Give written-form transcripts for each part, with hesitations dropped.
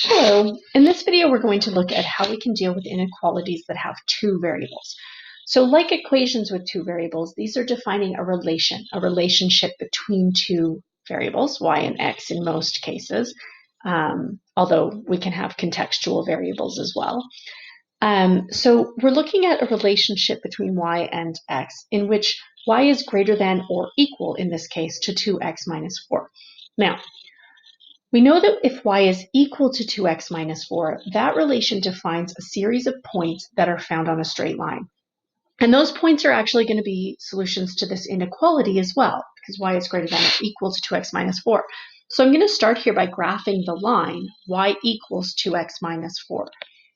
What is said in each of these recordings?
Hello, in this video we're going to look at how we can deal with inequalities that have two variables. So like equations with two variables, these are defining a relationship between two variables, y and x in most cases, although we can have contextual variables as well. So we're looking at a relationship between y and x in which y is greater than or equal, in this case, to 2x minus 4. Now, we know that if y is equal to 2x minus 4, that relation defines a series of points that are found on a straight line. And those points are actually going to be solutions to this inequality as well, because y is greater than or equal to 2x minus 4. So I'm going to start here by graphing the line y equals 2x minus 4.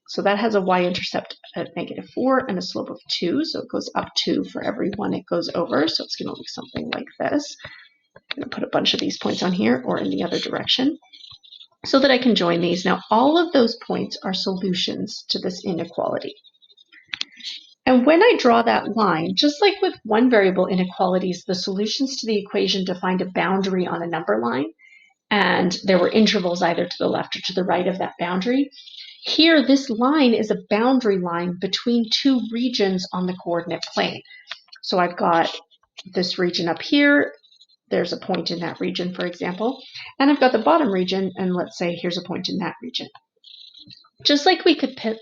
So that has a y-intercept at -4 and a slope of 2, so it goes up 2 for every one it goes over, so it's going to look something like this. I'm going to put a bunch of these points on here or in the other direction so that I can join these. Now, all of those points are solutions to this inequality. And when I draw that line, just like with one variable inequalities, the solutions to the equation defined a boundary on a number line, and there were intervals either to the left or to the right of that boundary. Here, this line is a boundary line between two regions on the coordinate plane. So I've got this region up here. There's a point in that region, for example, and I've got the bottom region, and let's say here's a point in that region. Just like we could pick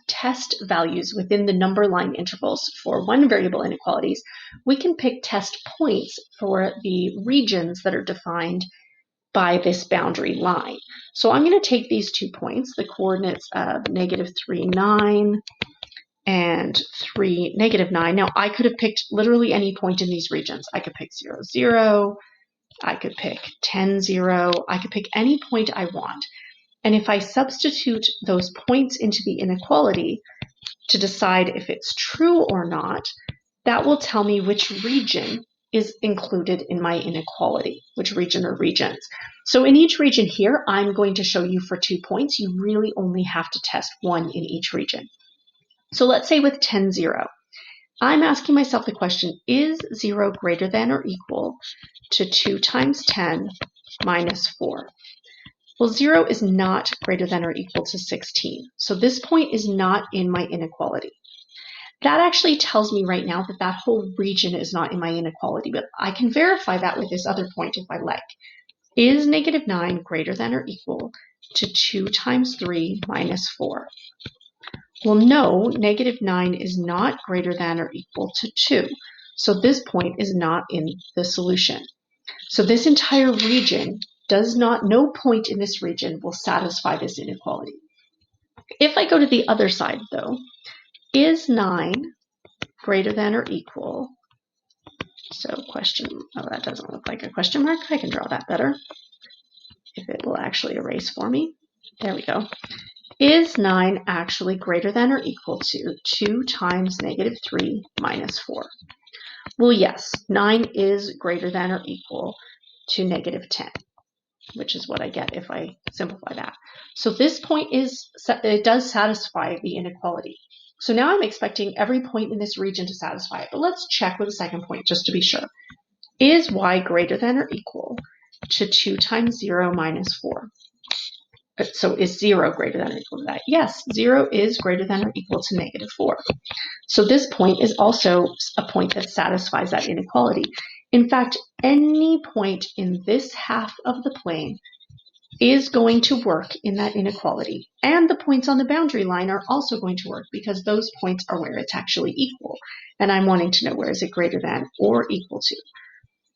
test values within the number line intervals for one variable inequalities, we can pick test points for the regions that are defined by this boundary line. So I'm going to take these 2 points, the coordinates of -3, 9, and 3, -9. Now, I could have picked literally any point in these regions. I could pick 0, 0. I could pick 10, 0. I could pick any point I want. And if I substitute those points into the inequality to decide if it's true or not, that will tell me which region is included in my inequality, which region or regions. So in each region here, I'm going to show you for 2 points. You really only have to test one in each region. So let's say with 10, 0. I'm asking myself the question, is 0 greater than or equal to 2 times 10 minus 4? Well, 0 is not greater than or equal to 16. So this point is not in my inequality. That actually tells me right now that that whole region is not in my inequality, but I can verify that with this other point if I like. Is -9 greater than or equal to 2 times 3 minus 4? Well, no, -9 is not greater than or equal to 2. So this point is not in the solution. So this entire region no point in this region will satisfy this inequality. If I go to the other side, though, is 9 greater than or equal? So that doesn't look like a question mark. I can draw that better if it will actually erase for me. There we go. Is 9 actually greater than or equal to 2 times -3 minus 4? Well, yes, 9 is greater than or equal to -10, which is what I get if I simplify that. So this point it does satisfy the inequality. So now I'm expecting every point in this region to satisfy it, but let's check with the second point just to be sure. Is y greater than or equal to 2 times 0 minus 4? So is 0 greater than or equal to that? Yes, 0 is greater than or equal to -4. So this point is also a point that satisfies that inequality. In fact, any point in this half of the plane is going to work in that inequality. And the points on the boundary line are also going to work because those points are where it's actually equal. And I'm wanting to know where is it greater than or equal to.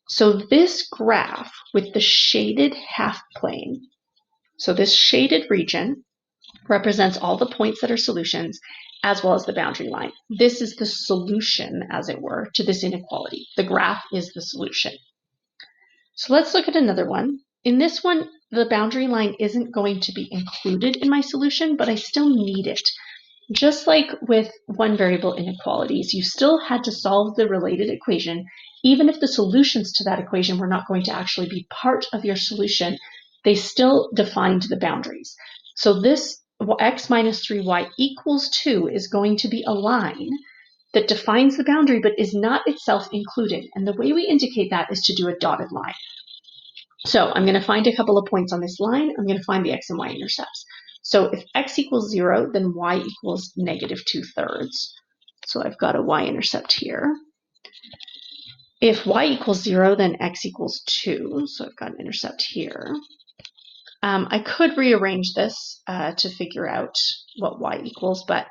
So this graph with the shaded half plane, so this shaded region represents all the points that are solutions as well as the boundary line. This is the solution, as it were, to this inequality. The graph is the solution. So let's look at another one. In this one, the boundary line isn't going to be included in my solution, but I still need it. Just like with one variable inequalities, you still had to solve the related equation, even if the solutions to that equation were not going to actually be part of your solution, they still defined the boundaries. So this x minus 3y equals 2 is going to be a line that defines the boundary but is not itself included. And the way we indicate that is to do a dotted line. So I'm going to find a couple of points on this line. I'm going to find the x and y intercepts. So if x equals 0, then y equals negative 2/3. So I've got a y-intercept here. If y equals 0, then x equals 2. So I've got an intercept here. I could rearrange this to figure out what y equals, but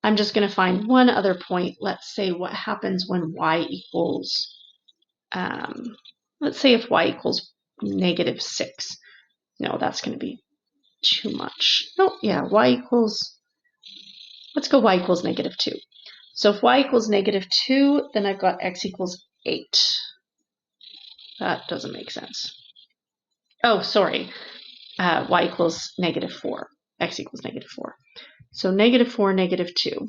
I'm just going to find one other point. Let's say what happens when y equals, let's say if y equals negative 6. No, that's going to be too much. Oh, yeah, y equals, let's go y equals negative 2. So if y equals negative 2, then I've got x equals 8. That doesn't make sense. Oh, sorry. Y equals negative 4. X equals negative 4. So negative 4, negative 2.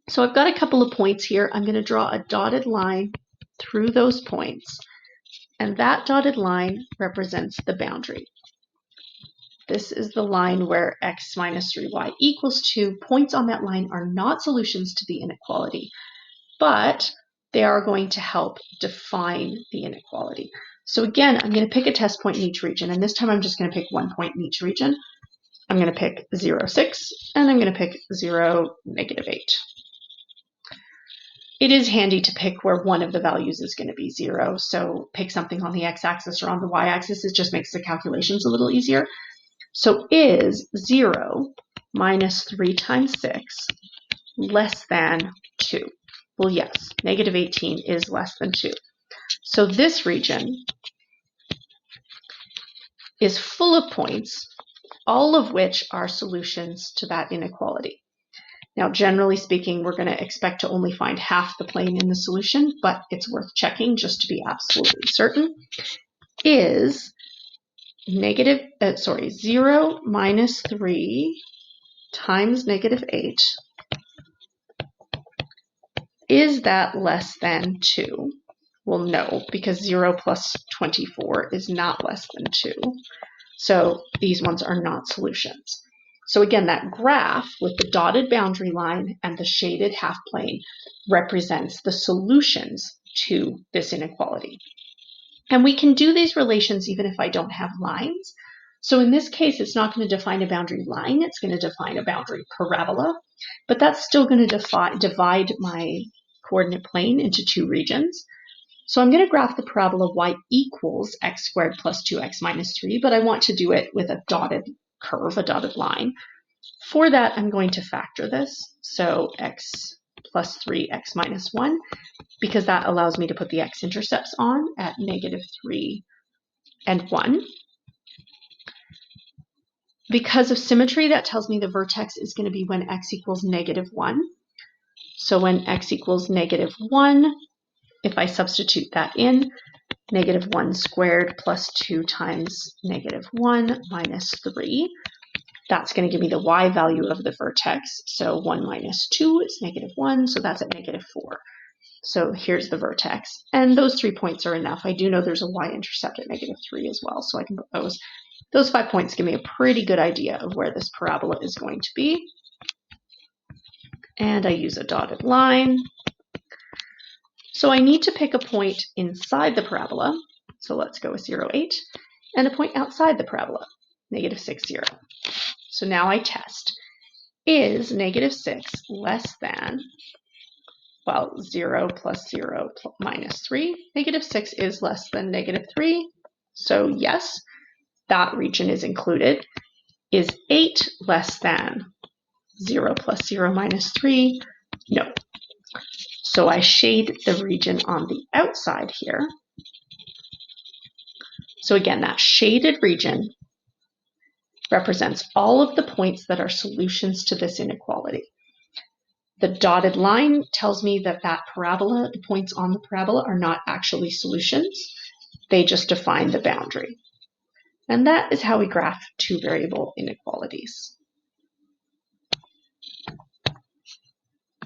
So I've got a couple of points here. I'm going to draw a dotted line through those points. And that dotted line represents the boundary. This is the line where x minus 3y equals 2. Points on that line are not solutions to the inequality, but they are going to help define the inequality. So again, I'm going to pick a test point in each region, and this time I'm just going to pick 1 point in each region. I'm going to pick 0, 6, and I'm going to pick 0, negative 8. It is handy to pick where one of the values is going to be 0, so pick something on the x-axis or on the y-axis. It just makes the calculations a little easier. So is 0 minus 3 times 6 less than 2? Well, yes, negative 18 is less than 2. So this region is full of points, all of which are solutions to that inequality. Now, generally speaking, we're going to expect to only find half the plane in the solution, but it's worth checking just to be absolutely certain. Is 0 minus 3 times negative 8, is that less than 2? Well, no, because 0 plus 24 is not less than 2. So these ones are not solutions. So again, that graph with the dotted boundary line and the shaded half plane represents the solutions to this inequality. And we can do these relations even if I don't have lines. So in this case, it's not going to define a boundary line. It's going to define a boundary parabola, but that's still going to divide my coordinate plane into 2 regions. So I'm going to graph the parabola y equals x squared plus 2x minus 3, but I want to do it with a dotted curve, a dotted line. For that, I'm going to factor this. So x plus 3x minus 1, because that allows me to put the x-intercepts on at negative 3 and 1. Because of symmetry, that tells me the vertex is going to be when x equals negative 1. So when x equals negative 1, if I substitute that in, negative 1 squared plus 2 times negative 1 minus 3, that's going to give me the y value of the vertex. So 1 minus 2 is negative 1, so that's at negative 4. So here's the vertex. And those 3 points are enough. I do know there's a y-intercept at negative 3 as well, so I can put those. Those 5 points give me a pretty good idea of where this parabola is going to be. And I use a dotted line. So I need to pick a point inside the parabola. So let's go with 0, 8. And a point outside the parabola, negative 6, 0. So now I test. Is negative 6 less than, well, 0 plus 0 minus 3? Negative 6 is less than negative 3. So yes, that region is included. Is 8 less than 0 plus 0 minus 3? No. So I shade the region on the outside here. So again, that shaded region represents all of the points that are solutions to this inequality. The dotted line tells me that parabola, the points on the parabola, are not actually solutions. They just define the boundary. And that is how we graph 2 variable inequalities.